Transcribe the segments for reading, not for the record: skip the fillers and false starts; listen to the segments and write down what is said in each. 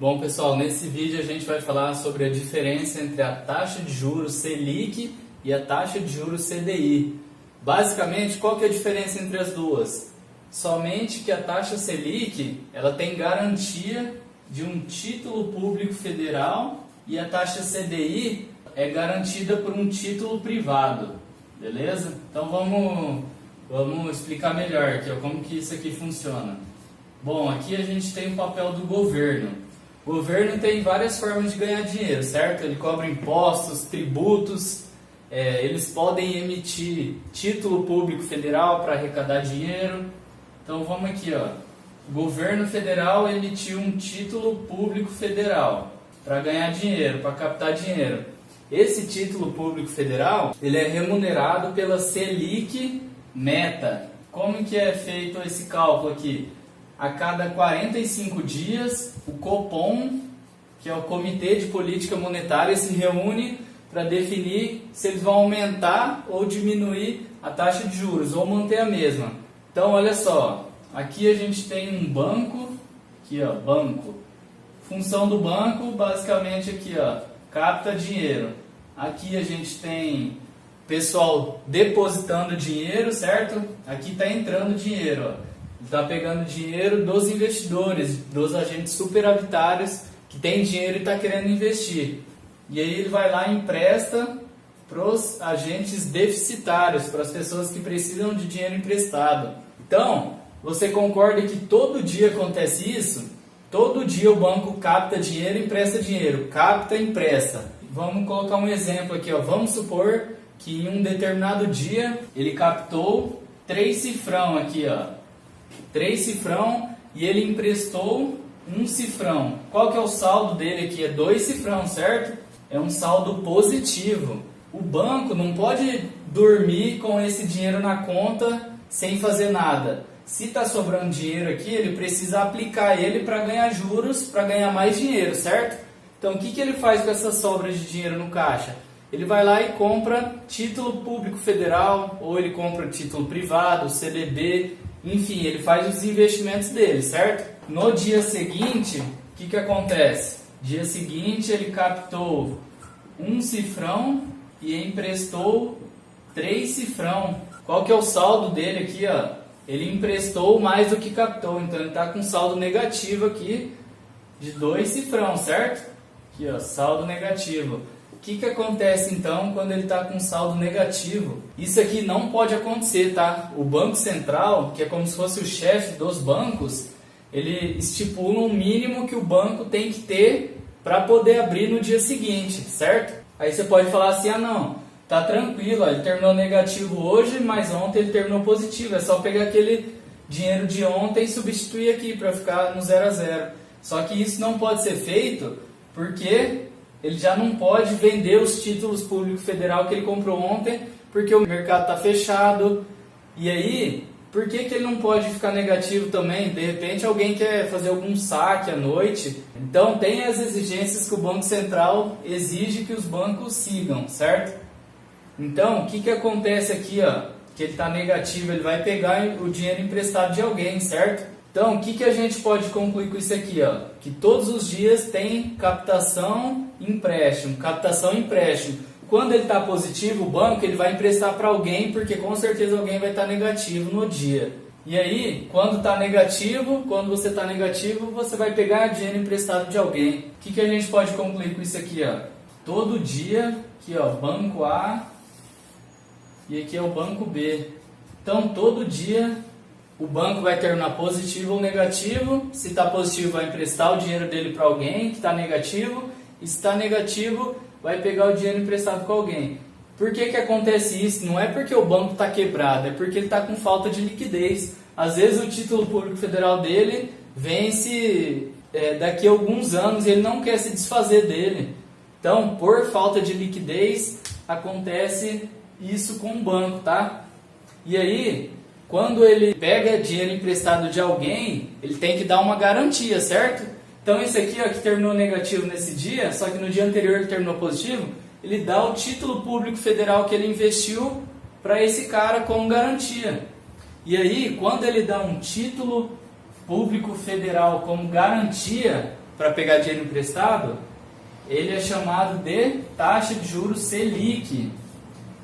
Bom, pessoal, nesse vídeo a gente vai falar sobre a diferença entre a taxa de juros Selic e a taxa de juros CDI. Basicamente, qual que é a diferença entre as duas? Somente que a taxa Selic, ela tem garantia de um título público federal e a taxa CDI é garantida por um título privado, beleza? Então vamos explicar melhor aqui, como que isso aqui funciona. Bom, aqui a gente tem o papel do governo. O governo tem várias formas de ganhar dinheiro, certo? Ele cobra impostos, tributos, eles podem emitir título público federal para arrecadar dinheiro. Então vamos aqui, ó. O governo federal emitiu um título público federal para ganhar dinheiro, para captar dinheiro. Esse título público federal, ele é remunerado pela Selic Meta. Como que é feito esse cálculo aqui? A cada 45 dias, o Copom, que é o Comitê de Política Monetária, se reúne para definir se eles vão aumentar ou diminuir a taxa de juros, ou manter a mesma. Então, olha só, aqui a gente tem um banco, aqui ó, banco. Função do banco, basicamente aqui ó, capta dinheiro. Aqui a gente tem pessoal depositando dinheiro, certo? Aqui está entrando dinheiro, ó. Está pegando dinheiro dos investidores, dos agentes superavitários que tem dinheiro e está querendo investir. E aí ele vai lá e empresta para os agentes deficitários, para as pessoas que precisam de dinheiro emprestado. Então, você concorda que todo dia acontece isso? Todo dia o banco capta dinheiro e empresta dinheiro. Capta e empresta. Vamos colocar um exemplo aqui, ó. Vamos supor que em um determinado dia ele captou 3 cifrão aqui, ó. 3 cifrão e ele emprestou 1 cifrão. Qual que é o saldo dele aqui? É 2 cifrão, certo? É um saldo positivo. O banco não pode dormir com esse dinheiro na conta sem fazer nada. Se está sobrando dinheiro aqui, ele precisa aplicar ele para ganhar juros, para ganhar mais dinheiro, certo? Então o que ele faz com essa sobra de dinheiro no caixa? Ele vai lá e compra título público federal, ou ele compra título privado, CDB, enfim, ele faz os investimentos dele, certo? No dia seguinte, o que acontece? Dia seguinte ele captou 1 cifrão e emprestou 3 cifrão. Qual que é o saldo dele aqui, ó? Ele emprestou mais do que captou, então ele está com saldo negativo aqui de 2 cifrão, certo? Aqui, ó, saldo negativo. O que acontece então quando ele está com saldo negativo? Isso aqui não pode acontecer, tá? O Banco Central, que é como se fosse o chefe dos bancos, ele estipula um mínimo que o banco tem que ter para poder abrir no dia seguinte, certo? Aí você pode falar assim, ah não, tá tranquilo, ó, ele terminou negativo hoje, mas ontem ele terminou positivo, é só pegar aquele dinheiro de ontem e substituir aqui para ficar no 0 a 0. Só que isso não pode ser feito porque ele já não pode vender os títulos públicos federal que ele comprou ontem, porque o mercado está fechado. E aí, por que ele não pode ficar negativo também? De repente alguém quer fazer algum saque à noite. Então tem as exigências que o Banco Central exige que os bancos sigam, certo? Então, o que acontece aqui, ó? Que ele está negativo, ele vai pegar o dinheiro emprestado de alguém, certo? Então, o que a gente pode concluir com isso aqui, ó? Que todos os dias tem captação e empréstimo, captação e empréstimo. Quando ele está positivo, o banco ele vai emprestar para alguém, porque com certeza alguém vai estar negativo no dia. E aí, quando está negativo, quando você está negativo, você vai pegar dinheiro emprestado de alguém. O que a gente pode concluir com isso aqui, ó? Todo dia, aqui ó, banco A e aqui é o banco B. Então, todo dia o banco vai terminar positivo ou negativo. Se está positivo, vai emprestar o dinheiro dele para alguém que está negativo. E se está negativo, vai pegar o dinheiro emprestado com alguém. Por que acontece isso? Não é porque o banco está quebrado, é porque ele está com falta de liquidez. Às vezes o título público federal dele vence daqui a alguns anos e ele não quer se desfazer dele. Então, por falta de liquidez, acontece isso com o banco, tá? E aí, quando ele pega dinheiro emprestado de alguém, ele tem que dar uma garantia, certo? Então esse aqui, ó, que terminou negativo nesse dia, só que no dia anterior ele terminou positivo, ele dá o título público federal que ele investiu para esse cara como garantia. E aí, quando ele dá um título público federal como garantia, para pegar dinheiro emprestado, ele é chamado de taxa de juros Selic.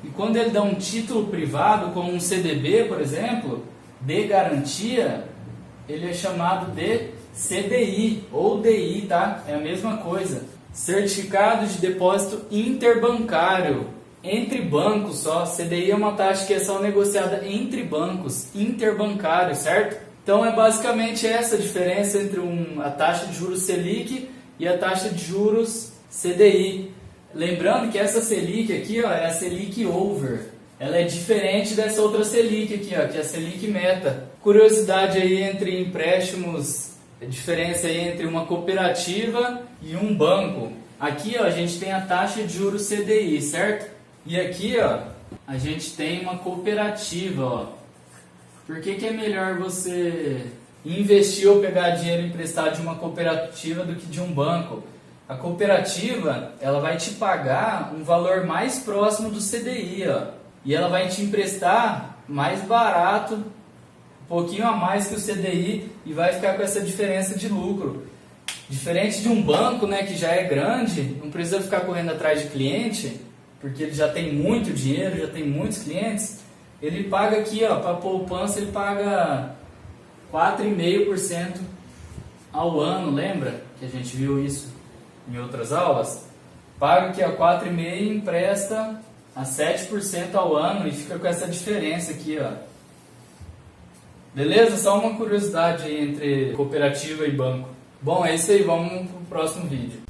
E quando ele dá um título privado, como um CDB, por exemplo, de garantia, ele é chamado de CDI ou DI, tá? É a mesma coisa. Certificado de depósito interbancário, entre bancos só. CDI é uma taxa que é só negociada entre bancos, interbancário, certo? Então é basicamente essa a diferença entre a taxa de juros Selic e a taxa de juros CDI. Lembrando que essa Selic aqui, ó, é a Selic Over. Ela é diferente dessa outra Selic aqui, ó, que é a Selic Meta. Curiosidade aí entre empréstimos, a diferença aí entre uma cooperativa e um banco. Aqui, ó, a gente tem a taxa de juros CDI, certo? E aqui, ó, a gente tem uma cooperativa, ó. Por que é melhor você investir ou pegar dinheiro emprestado de uma cooperativa do que de um banco? A cooperativa, ela vai te pagar um valor mais próximo do CDI, ó, e ela vai te emprestar mais barato, um pouquinho a mais que o CDI, e vai ficar com essa diferença de lucro. Diferente de um banco, né, que já é grande, não precisa ficar correndo atrás de cliente, porque ele já tem muito dinheiro, já tem muitos clientes. Ele paga aqui, ó, para poupança, ele paga 4,5% ao ano, lembra que a gente viu isso em outras aulas? Paga aqui a 4,5% e empresta a 7% ao ano e fica com essa diferença aqui, ó. Beleza? Só uma curiosidade aí entre cooperativa e banco. Bom, é isso aí, vamos pro próximo vídeo.